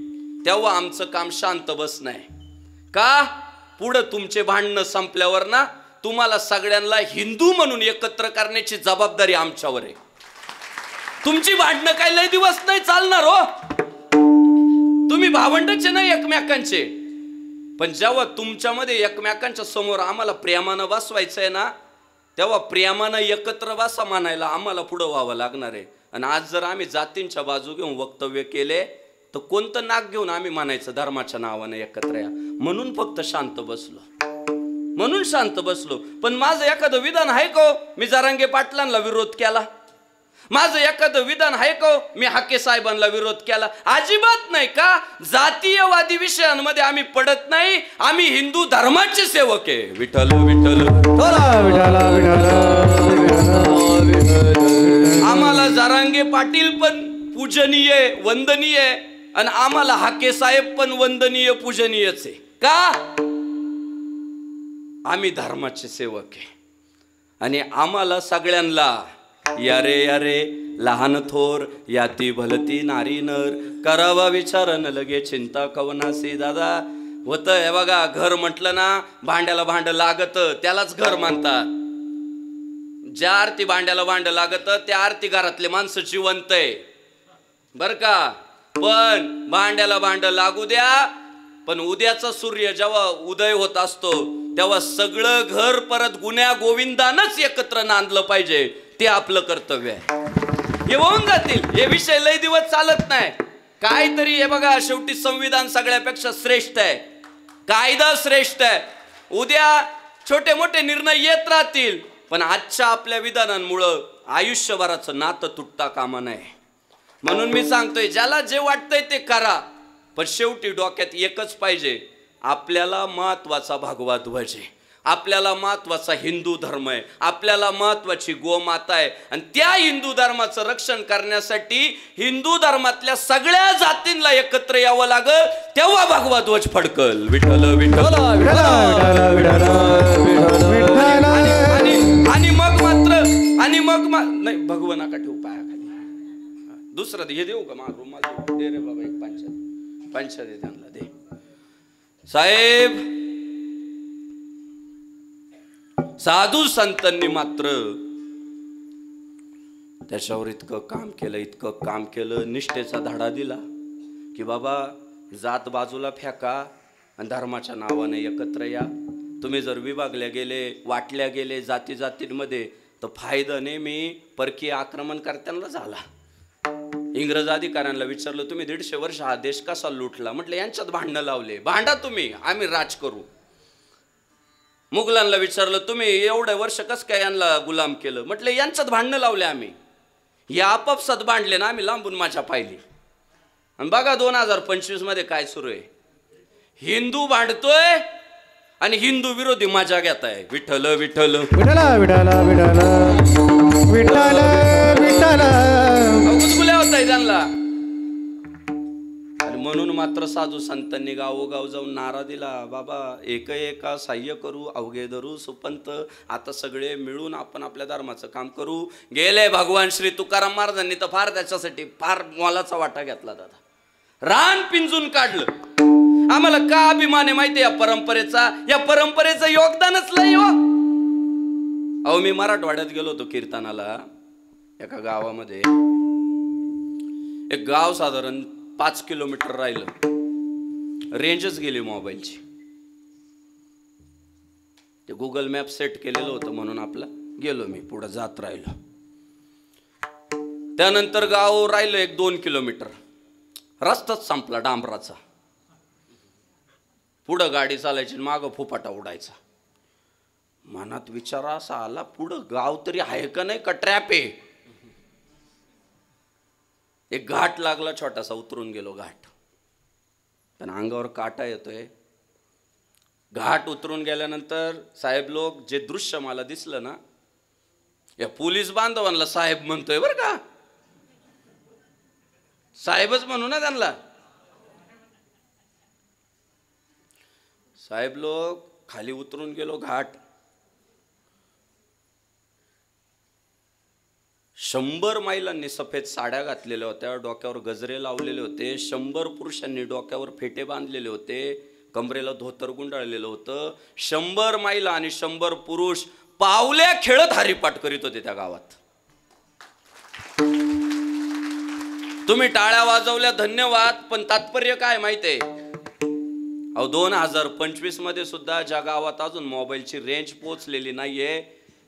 तेव्हा आमचं काम शांत बसणं आहे. का? पुढं तुमचे भांडणं संपल्यावर ना तुम्हाला सगळ्यांना हिंदू म्हणून एकत्र करण्याची जबाबदारी आमच्यावर आहे. तुमची भांडणं काही लय दिवस नाही चालणार हो. तुम्ही भावंडचे नाही एकमेकांचे, पण जेव्हा तुमच्यामध्ये एकमेकांच्या समोर आम्हाला प्रेमानं बसवायचंय ना, तेव्हा प्रेमानं एकत्र बसा म्हणायला आम्हाला पुढं व्हावं लागणार आहे. आणि आज जर आम्ही जातींच्या बाजू घेऊन वक्तव्य केले तर कोणतं नाक घेऊन आम्ही म्हणायचं धर्माच्या नावानं एकत्र या. म्हणून फक्त शांत बसलो, म्हणून शांत बसलो. पण माझं एखादं विधान आहे का? मी जरांगे पाटलांना विरोध केला. माझं एखादं विधान आहे का? मी हाके साहेबांना विरोध केला. अजिबात नाही. का? जातीयवादी विषयांमध्ये आम्ही पडत नाही. आम्ही हिंदू धर्माचे सेवक आहे. विठ्ठल विठ्ठल आम्हाला जरांगे पाटील पण पूजनीय वंदनीय आणि आम्हाला हाके साहेब पण वंदनीय पूजनीयच आहे. का? आम्ही धर्माचे सेवक आहे. आणि आम्हाला सगळ्यांना यारे यारे लहान थोर याती भलती नारी नर करावा विचार न लगे चिंता कवनासी. दादा होतं हे बघा, घर म्हटलं ना भांड्याला भांड लागत त्यालाच घर म्हणतात. ज्या आरती भांड्याला भांड लागत त्या आरती घरातले माणसं जिवंत आहे बर का. पण भांड्याला भांड लागू द्या, पण उद्याचा सूर्य जेव्हा उदय होत असतो तेव्हा सगळं घर परत गुन्ह्या गोविंदानच एकत्र नांदलं पाहिजे. ते आपलं कर्तव्य आहे. हे होऊन जातील. हे विषय लय दिवस चालत नाही. काहीतरी हे बघा, शेवटी संविधान सगळ्यापेक्षा श्रेष्ठ आहे, कायदा श्रेष्ठ आहे. उद्या छोटे मोठे निर्णय येत राहतील, पण आजच्या आपल्या विधानांमुळं आयुष्यभराचं नातं तुटता कामा नये. म्हणून मी सांगतोय, ज्याला जे वाटतंय ते करा, पण शेवटी डोक्यात एकच पाहिजे, आपल्याला महत्वाचा भगवा ध्वज आहे, आपल्याला महत्वाचा हिंदू धर्म आहे, आपल्याला महत्वाची गोमाता आहे. आणि त्या हिंदू धर्माचं रक्षण करण्यासाठी हिंदू धर्मातल्या सगळ्या जातींना एकत्र यावं लागल, तेव्हा भगवा ध्वज फडकल. विठ्ठल विठ्ठल. आणि मग नाही भगवा नका ठेवू पायाखाली. दुसरं हे देऊ का? मागू माझं दे रे बाबा, एक पंचा दे त्यांना दे. साहेब, साधू संतांनी मात्र त्याच्यावर इतकं काम केलं, निष्ठेचा धडा दिला की बाबा जात बाजूला फेका आणि धर्माच्या नावाने एकत्र या. तुम्ही जर विभागल्या गेले, वाटल्या गेले जाती जातींमध्ये तर फायदा नेहमी परकीय आक्रमणकर्त्यांना झाला. इंग्रज अधिकाऱ्यांना विचारलं, तुम्ही 150 वर्ष हा देश कसा लुटला? म्हटलं यांच्यात भांडणं लावले, भांडा तुम्ही, आम्ही राज करू. मुघलांना विचारलं, तुम्ही एवढ्या वर्ष कस काय यांना गुलाम केलं? म्हटलं यांच्यात भांडणं लावले आम्ही, या आपापसात भांडले ना, आम्ही लांबून माझ्या पाहिली. आणि बघा 2025 मध्ये काय सुरू आहे. हिंदू भांडतोय आणि हिंदू विरोधी मजा घेताय. विठ्ठल विठ्ठल विठ्ठला विठ्ठला विठ्ठला विठ्ठला विठ्ठला गुदगुल्या होताय त्यांना. आणि म्हणून मात्र साधू संतांनी गावोगाव जाऊन नारा दिला, बाबा एक एका साह्य करू अवघे धरू सुपंत. आता सगळे मिळून आपण आपल्या धर्माचं काम करू. गेले भगवान श्री तुकाराम महाराजांनी तर फार त्याच्यासाठी फार मोलाचा वाटा घेतला. दादा रान पिंजून काढलं. आम्हाला का अभिमान आहे माहिती या परंपरेचा. या परंपरेचं योगदानच लय हो. अहो मी मराठवाड्यात गेलो होतो कीर्तनाला. एका गावामध्ये एक गाव साधारण 5 किलोमीटर राहिलं. रेंजच गेली मोबाईलची. ते गुगल मॅप सेट केलेलं होतं म्हणून आपला गेलो मी पुढे जात राहिलो. त्यानंतर गाव राहिलं 1-2 किलोमीटर. रस्ताच संपला डांबराचा. पुढं गाडी चालायची मागं फुफाटा उडायचा. मनात विचार असा आला, पुढं गाव तरी आहे का नाही का ट्रॅप आहे. एक घाट लागला छोटासा. उतरून गेलो घाट. पण अंगावर काटा येतोय. घाट उतरून गेल्यानंतर साहेब लोक जे दृश्य मला दिसलं ना, या पोलीस बांधवांना साहेब म्हणतोय बरं का. साहेबच म्हणू ना त्यांना. साहेब लोक खाली उतरून गेलो घाट. 100 महिलांनी सफेद साड्या घातलेल्या होत्या. डोक्यावर गजरे लावलेले होते. 100 पुरुषांनी डोक्यावर फेटे बांधलेले होते. कमरेला धोतर गुंडाळलेलं होतं. 100 महिला आणि 100 पुरुष पावल्या खेळत हरिपाठ करीत होते त्या गावात. तुम्ही टाळ्या वाजवल्या धन्यवाद. पण तात्पर्य काय माहितीये. अहो 2025 मध्ये सुद्धा ज्या गावात अजून मोबाईलची रेंज पोहोचलेली नाहीये,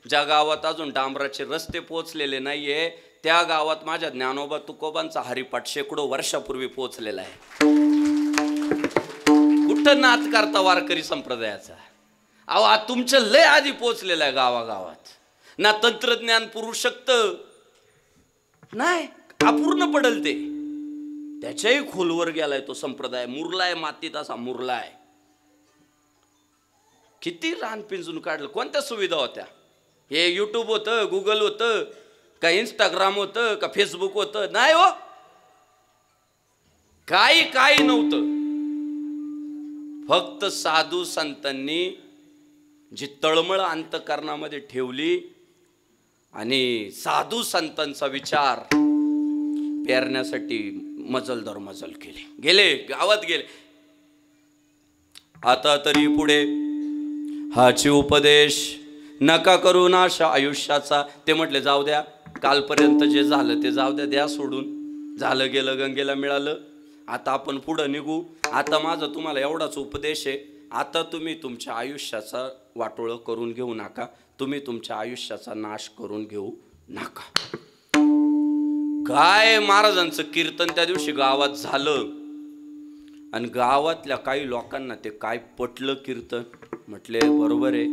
ज्या गावात अजून डांबराचे रस्ते पोहोचलेले नाहीये, त्या गावात माझ्या ज्ञानोबा तुकोबांचा हरिपाठ शेकडो वर्षापूर्वी पोहोचलेला आहे. कुठं नात करता वारकरी संप्रदायाचा. अहो तुमचं लय आधी पोहोचलेलं आहे गावागावात. ना तंत्रज्ञान पुरू शकतं नाही, अपूर्ण पडल ते. त्याच्याही खोलवर गेलाय तो संप्रदाय. मुरलाय मातीत असा मुरलाय. किती रान पिंजून काढलं. कोणत्या सुविधा होत्या. हे युट्यूब होतं, गुगल होतं का, इंस्टाग्राम होतं का, फेसबुक होतं. नाही हो, काही नव्हतं. फक्त साधू संतांनी जी तळमळ अंतकरणामध्ये ठेवली आणि साधू संतांचा विचार पेरण्यासाठी मजल दर मजल केली. गेले गावात गेले. आता तरी पुढे हाची उपदेश नका करू नाश आयुष्याचा. ते म्हटले जाऊ द्या, कालपर्यंत जे झालं ते जाऊ द्या, द्या सोडून. झालं गेलं, गंगेला मिळालं. आता आपण पुढं निघू. आता माझा तुम्हाला एवढाच उपदेश आहे, आता तुम्ही तुमच्या आयुष्याचा वाटोळं करून घेऊ नका. तुम्ही तुमच्या आयुष्याचा नाश करून घेऊ नका. काय महाराजांचं कीर्तन त्या दिवशी गावात झालं. आणि गावातल्या काही लोकांना ते काय पटलं कीर्तन. म्हटले बरोबर आहे,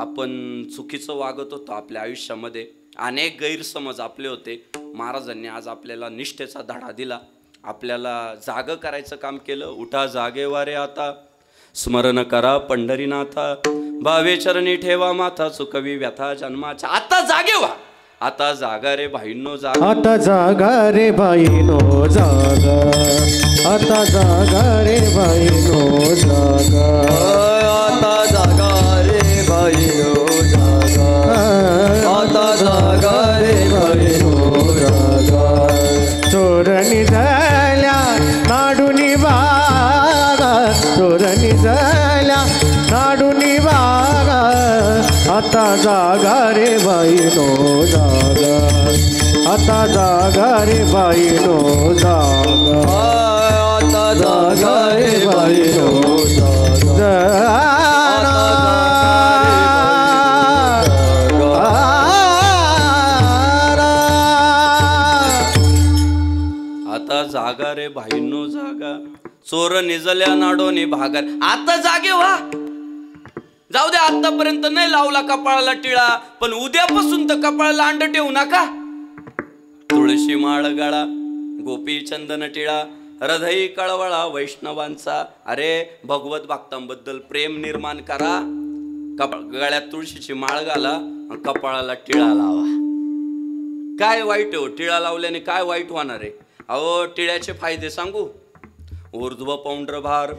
आपण चुकीचं वागत होतो आपल्या आयुष्यामध्ये. अनेक गैरसमज आपले होते. महाराजांनी आज आपल्याला निष्ठेचा धडा दिला. आपल्याला जागं करायचं काम केलं. उठा जागे वारे आता, स्मरण करा पंढरीनाथा, भावे चरणी ठेवा माथा, चुकवी व्यथा जन्माच्या. आता जागे व्हा. आता जागा रे भाईंनो जागा. आता जागा रे बाईनो जागा. आता जागा रे बाईनो जागा. आता जागा रे बाईनो जागा. आता जागा रे बाईनो जागा. चोरणी झाल्या नाडुनी बागा. चोरणी झाल्या नाडुनी बागा. आता जागा रे बाईनो जागा. आता जागा रे बाईनो जागा. आता जागा रे बाईनो जागा. आता जागा रे भाईंनो जागा. चोर निजल्या नाडोनी भागार. आता जागे व्हा. जाऊ दे, आतापर्यंत नाही लावला कपाळाला टिळा, पण उद्यापासून तर कपाळाला अंड ठेवू नका. तुळशी माळ गळा, गोपी चंदन टिळा, हृदयी कळवळा वैष्णवांचा. अरे भगवत भक्तांबद्दल प्रेम निर्माण करा. गळ्यात तुळशीची माळ घाला आणि कपाळाला टिळा लावा. काय वाईट हो टिळा लावल्याने? काय वाईट होणार आहे? अहो टिळ्याचे फायदे सांगू. ऊर्ध्व पौंड्रभार,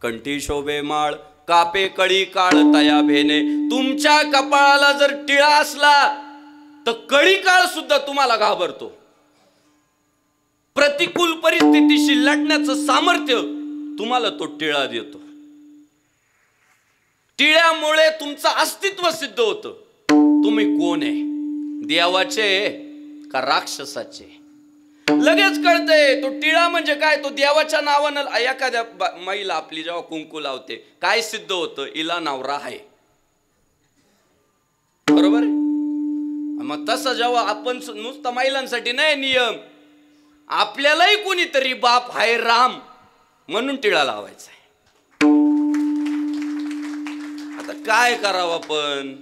कंठी शोभे माळ, कापे कळी काळ तया भेने. तुमच्या कपाळाला जर टिळा असला तर कळी काळ सुद्धा तुम्हाला घाबरतो. प्रतिकूल परिस्थितीशी लढण्याचं सामर्थ्य तुम्हाला तो टिळा देतो. टिळ्यामुळे तुमचं अस्तित्व सिद्ध होतं. तुम्ही कोण आहे, देवाचे का राक्षसाचे? लगेच कळतंय. तो टिळा म्हणजे काय? तो देवाच्या नावानं. एखाद्या महिला आपली जेव्हा कुंकू लावते काय सिद्ध होतं? इला नवरा आहे, बरोबर आहे? मग तसं जेव्हा आपण नुसतं महिलांसाठी नाही नियम, आपल्यालाही कोणीतरी बाप आहे राम म्हणून टिळा लावायचा आहे. आता काय करावं आपण?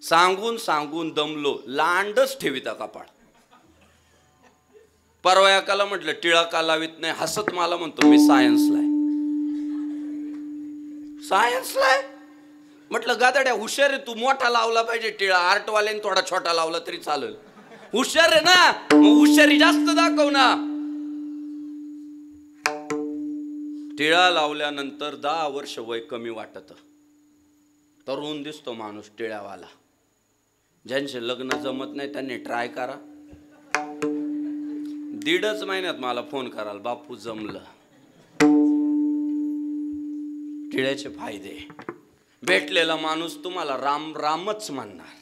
सांगून सांगून दमलो. लांडच ठेविता कपाळ. परवा एकाला म्हटलं टिळा का लावित नाही? हसत मला म्हणतो मी सायन्सला आहे. सायन्सला आहे? म्हटलं गादड्या हुशार आहे तू, मोठा लावला पाहिजे टिळा. आर्टवाल्याने थोडा छोटा लावला तरी चालेल. हुशार आहे ना, मग हुशारी जास्त दाखव ना. टिळा लावल्यानंतर 10 वर्ष वय कमी वाटत. तरुण दिसतो माणूस टिळ्यावाला. ज्यांचे लग्न जमत नाही त्यांनी ट्राय करा. 1.5 महिन्यात मला फोन कराल बापू जमलं. टिळ्याचे फायदे. भेटलेला माणूस तुम्हाला राम रामच म्हणणार.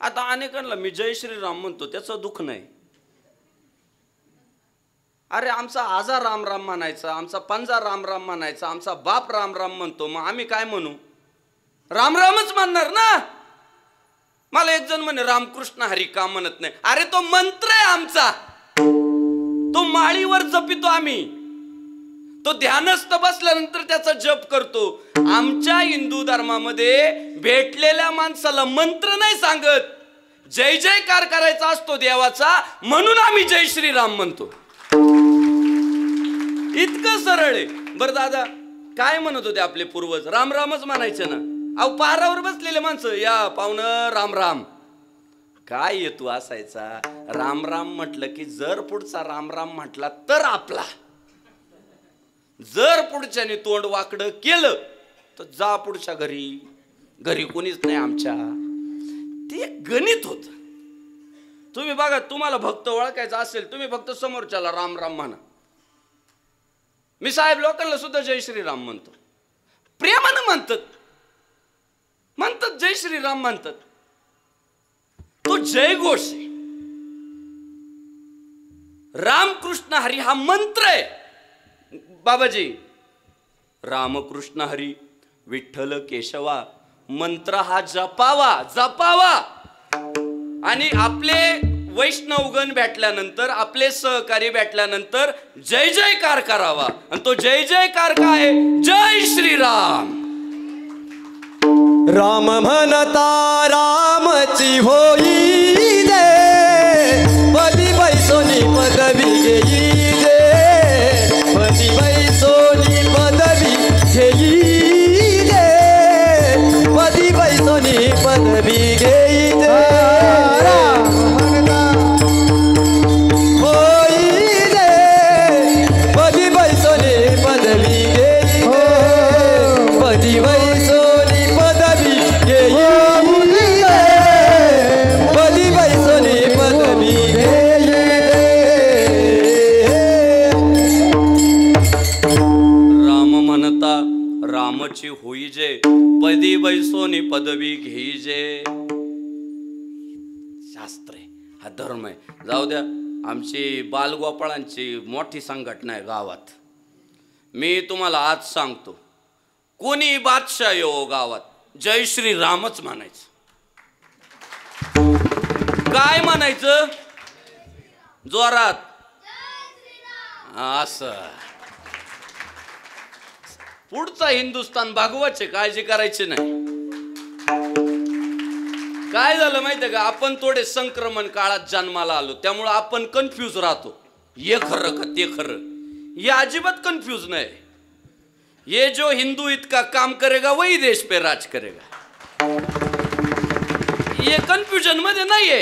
आता अनेकांना मी जय श्रीराम म्हणतो त्याचं दुःख नाही. अरे आमचा आजा राम राम म्हणायचा, आमचा पंजा राम राम म्हणायचा, आमचा बाप राम राम म्हणतो, मग आम्ही काय म्हणू? राम रामच म्हणणार ना. मला एक जण म्हणे रामकृष्ण हरी का म्हणत नाही? अरे तो मंत्र आहे आमचा, तो माळीवर जपितो आम्ही. तो ध्यानस्थ बसल्यानंतर त्याचा जप करतो. आमच्या हिंदू धर्मामध्ये भेटलेल्या माणसाला मंत्र नाही सांगत, जय जयकार करायचा असतो देवाचा, म्हणून आम्ही जय श्रीराम म्हणतो. इतकं सरळ आहे. बरं दादा काय म्हणत होते आपले पूर्वज? राम रामच म्हणायचे ना. अहो पारावर बसलेले माणसं, या पाहुणं राम राम. काय येतो असायचा? राम राम म्हटलं की जर पुढचा राम राम म्हटला तर आपला, जर पुढच्याने तोंड वाकडं केलं तर जा पुढच्या घरी, घरी कोणीच नाही आमच्या. ते गणित होत. तुम्ही बघा, तुम्हाला भक्त ओळखायचा असेल तुम्ही फक्त समोरच्याला राम राम म्हणा. मी साहेब लोकांना सुद्धा जय श्रीराम म्हणतो, प्रेमानं म्हणतात, जय श्रीराम म्हणतात. तो जय घोष आहे. रामकृष्ण हरी हा मंत्र आहे. बाबाजी रामकृष्ण हरी विठ्ठल केशवा मंत्र हा जपावा जपावा. आणि आपले वैष्णवगण भेटल्यानंतर, आपले सहकारी भेटल्यानंतर जय जयकार करावा. आणि तो जय जयकार काय? जय श्रीराम. राम म्हणता रामची होई दे, पदी बैसोनी पदवी घेई दे, पदी बैसोनी पदवी घेई दे, पदी बैसोनी पदवी घेई दे. होई दे, पदी बैसोनी पदवी घेई दे, पदी बैसोनी पदवी पदी बैसोनी पदवी राम म्हणता रामची होई जे, पदी बैसोनी पदवी घेई जे. शास्त्र आहे, हा धर्म आहे. जाऊ द्या, आमची बालगोपाळांची मोठी संघटना आहे गावात. मी तुम्हाला आज सांगतो, कोणी बादशाह येऊ गावात जय श्री रामच म्हणायचं. काय म्हणायचं? जोरात असं. पुढचा हिंदुस्थान भागवायचे, काळजी करायची नाही. काय झालं माहितीये का? आपण थोडे संक्रमण काळात जन्माला आलो, त्यामुळे आपण कन्फ्यूज राहतो. ये खरं का ते खरं, ये अजिबात कन्फ्यूज नाही. ये जो हिंदू इतका काम करेगा वही देश पे राज करेगा. ये कन्फ्युजन मध्ये नाहीये.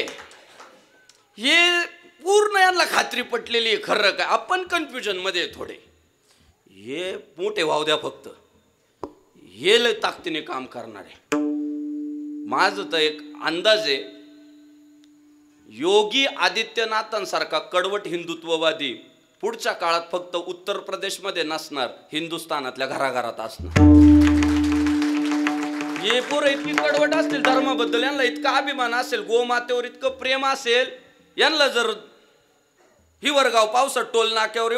हे पूर्ण यांना खात्री पटलेली आहे खरं काय. आपण कन्फ्युजन मध्ये थोडे. हे मोठे वाहू द्या फक्त. हे लय ताकदीने काम करणार आहे. माझं तर एक अंदाज आहे, योगी आदित्यनाथांसारखा कडवट हिंदुत्ववादी पुढच्या काळात फक्त उत्तर प्रदेशमध्ये नसणार, हिंदुस्थानातल्या घराघरात असणार. हे पोरं इतकी कडवट असतील धर्माबद्दल, यांना इतका अभिमान असेल, गोमातेवर इतकं प्रेम असेल, यांना जर हिवरगाव पावसात टोल नाक्यावर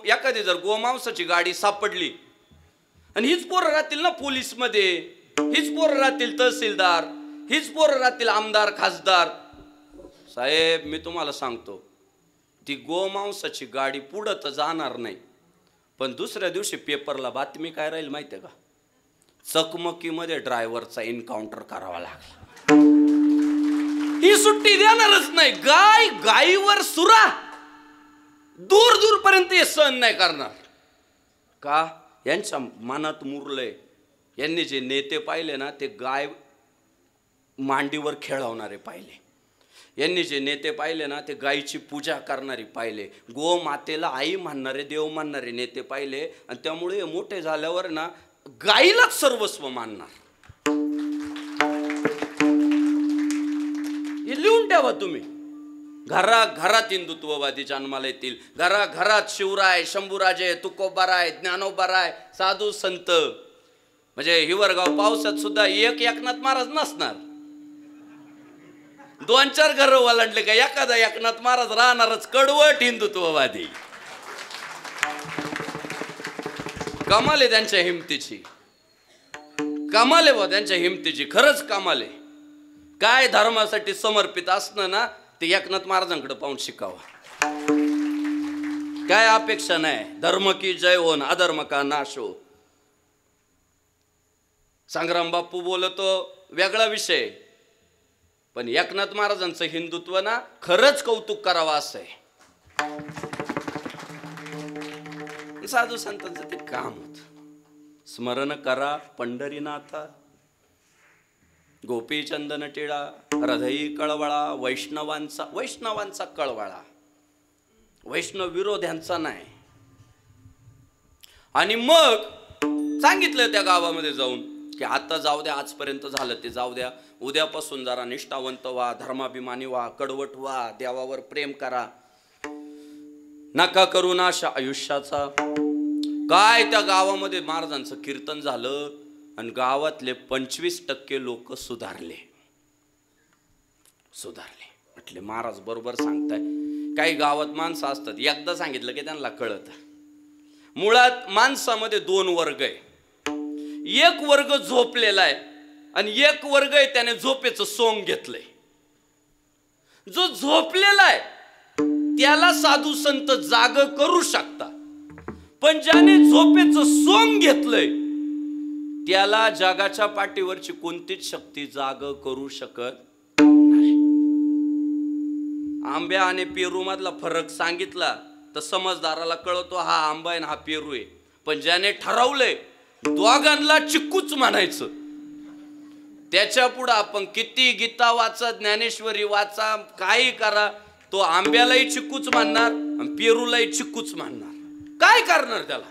एखादी जर गोमांसाची गाडी सापडली आणि हीच पोरं राहतील ना पोलीस मध्ये, हीच पोरं राहतील तहसीलदार, हीच पोरं राहतील आमदार खासदार, साहेब मी तुम्हाला सांगतो ती गोमांसाची गाडी पुढं तर जाणार नाही, पण दुसऱ्या दिवशी पेपरला बातमी काय राहील माहितीये का, चकमकीमध्ये ड्रायव्हरचा एन्काउंटर करावा लागला. ही सुट्टी देणारच नाही. गायीवर सुरा दूर दूर पर्यंत हे सहन नाही करणार. का? यांच्या मनात मुरलंय. यांनी जे नेते पाहिले ना ते गाय मांडीवर खेळवणारे पाहिले. यांनी जे नेते पाहिले ना ते गायीची पूजा करणारे पाहिले. गो मातेला आई मानणारे, देव मानणारे नेते पाहिले. आणि त्यामुळे मोठे झाल्यावर ना गायीलाच सर्वस्व मानणार. हे लिहून ठेवा तुम्ही. घराघरात हिंदुत्ववादी जन्माला येतील. घराघरात शिवराय, शंभूराजे, तुकोबाराय, ज्ञानोबाराय, साधू संत. म्हणजे हिवरगाव पावसात सुद्धा एकनाथ महाराज नसणार. 2-4 घर ओलांडले का एखादा एकनाथ महाराज राहणारच कडवट हिंदुत्ववादी. कमाल आहे त्यांच्या हिमतीची. कमाल आहे त्यांच्या हिमतीची. खरंच कमाल आहे. काय धर्मासाठी समर्पित असणं ना ते एकनाथ महाराजांकडे पाहून शिकावं. काय अपेक्षा नाही. धर्म की जय हो न अधर्म का नाश हो. संग्राम बापू बोलतो वेगळा विषय, पण एकनाथ महाराजांचं हिंदुत्व ना खरंच कौतुक करावं असं आहे. साधू संतांचं ते काम होत. स्मरण करा पंढरीनाथा, गोपीचंदन टिळा, हृदयी कळवळा, वैष्णवांचा कळवळा, वैष्णव विरोध्यांचा नाही. आणि मग सांगितलं त्या गावामध्ये जाऊन की आता जाऊ द्या, आजपर्यंत झालं ते जाऊ द्या, उद्यापासून जरा निष्ठावंत व्हा, धर्माभिमानी व्हा, कडवट व्हा, देवावर प्रेम करा, नका करू नाशा आयुष्याचा. काय त्या गावामध्ये महाराजांचं कीर्तन झालं आणि गावातले 25% लोक सुधारले. म्हटले महाराज बरोबर सांगताय. काही गावात माणसं असतात, एकदा सांगितलं की त्यांना कळत. मुळात माणसामध्ये 2 वर्ग आहे. एक वर्ग झोपलेला आहे आणि एक वर्ग आहे त्याने झोपेचं सोंग घेतलंय. जो झोपलेला आहे त्याला साधू संत जाग करू शकतात, पण ज्याने झोपेचं सोंग घेतलंय त्याला जगाच्या पाठीवरची कोणतीच शक्ती जाग करू शकत नाही. आंब्या आणि पेरू मधला फरक सांगितला तर समजदाराला कळतो हा आंबा आहे ना हा पेरू आहे. पण ज्याने ठरवलंय दोघांना चिक्कूच म्हणायचं, त्याच्या पुढे आपण किती गीता वाचा, ज्ञानेश्वरी वाचा, काही करा, तो आंब्यालाही चिक्कूच मानणार आणि पेरूलाही चिक्कूच मानणार. काय करणार त्याला?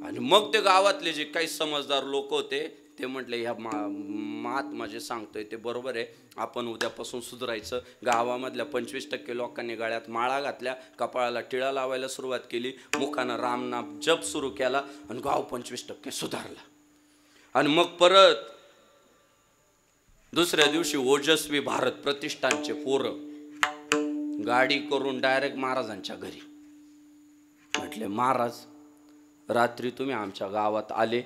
आणि मग ते गावातले जे काही समजदार लोक होते ते म्हटले ह्या महात्मा जे सांगतोय ते बरोबर आहे, आपण उद्यापासून सुधारायचं. गावामधल्या 25% लोकांनी गळ्यात माळा घातल्या, कपाळाला टिळा लावायला सुरुवात केली, मुखानं रामनाम जप सुरू केला आणि गाव 25% सुधारला. आणि मग परत दुसऱ्या दिवशी ओजस्वी भारत प्रतिष्ठानचे पोरं गाडी करून डायरेक्ट महाराजांच्या घरी. म्हटले महाराज रात्री तुम्ही आमच्या गावात आले,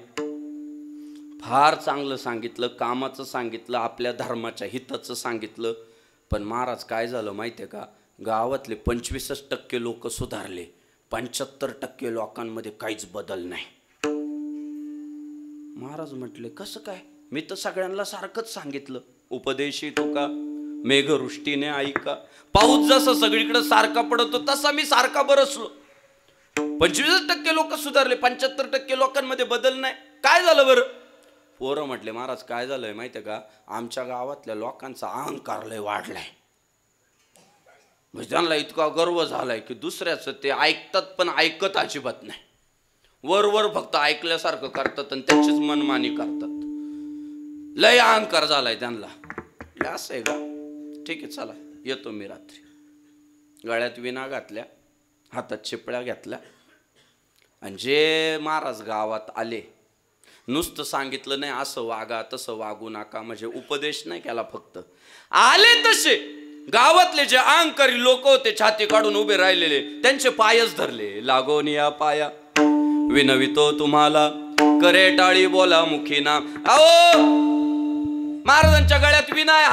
फार चांगलं सांगितलं, कामाचं सांगितलं, आपल्या धर्माच्या हिताचं सांगितलं, पण महाराज काय झालं माहितीये का, गावातले 25% लोक सुधारले, 75% लोकांमध्ये काहीच बदल नाही. महाराज म्हटले कसं काय? मी तर सगळ्यांना सारखंच सांगितलं. उपदेशी तुका मेघवृष्टीने ऐका. पाऊस जसा सगळीकडे सारखा पडतो तसा मी सारखा बरसलो. 25% लोक सुधारले, 75% लोकांमध्ये बदल नाही. काय झालं बरं? पोरं म्हटले, महाराज काय झालंय माहितीये का, आमच्या गावातल्या लोकांचा अहंकार लय वाढलाय. म्हणजे त्यांना इतका गर्व झालाय की दुसऱ्याचं ते ऐकतात पण ऐकत अजिबात नाही. वर फक्त ऐकल्यासारखं करतात आणि त्याचीच मनमानी करतात. लय अहंकार झालाय त्यांना. असं आहे का? ठीक आहे, चला येतो मी रात्री. गळ्यात विणा घातल्या, हातात चिपळ्या घेतल्या आणि जे महाराज गावात आले, नुसतं सांगितलं नाही असं वागा तसं वागू नका, म्हणजे उपदेश नाही केला, फक्त आले तसे गावातले जे अहंकारी लोक होते छाती काढून उभे राहिलेले त्यांचे पायच धरले. लागोन या पाया विनवितो तुम्हाला, करे टाळी बोला मुखी नाम. अहो महाराजांच्या गळ्यात विना आहे.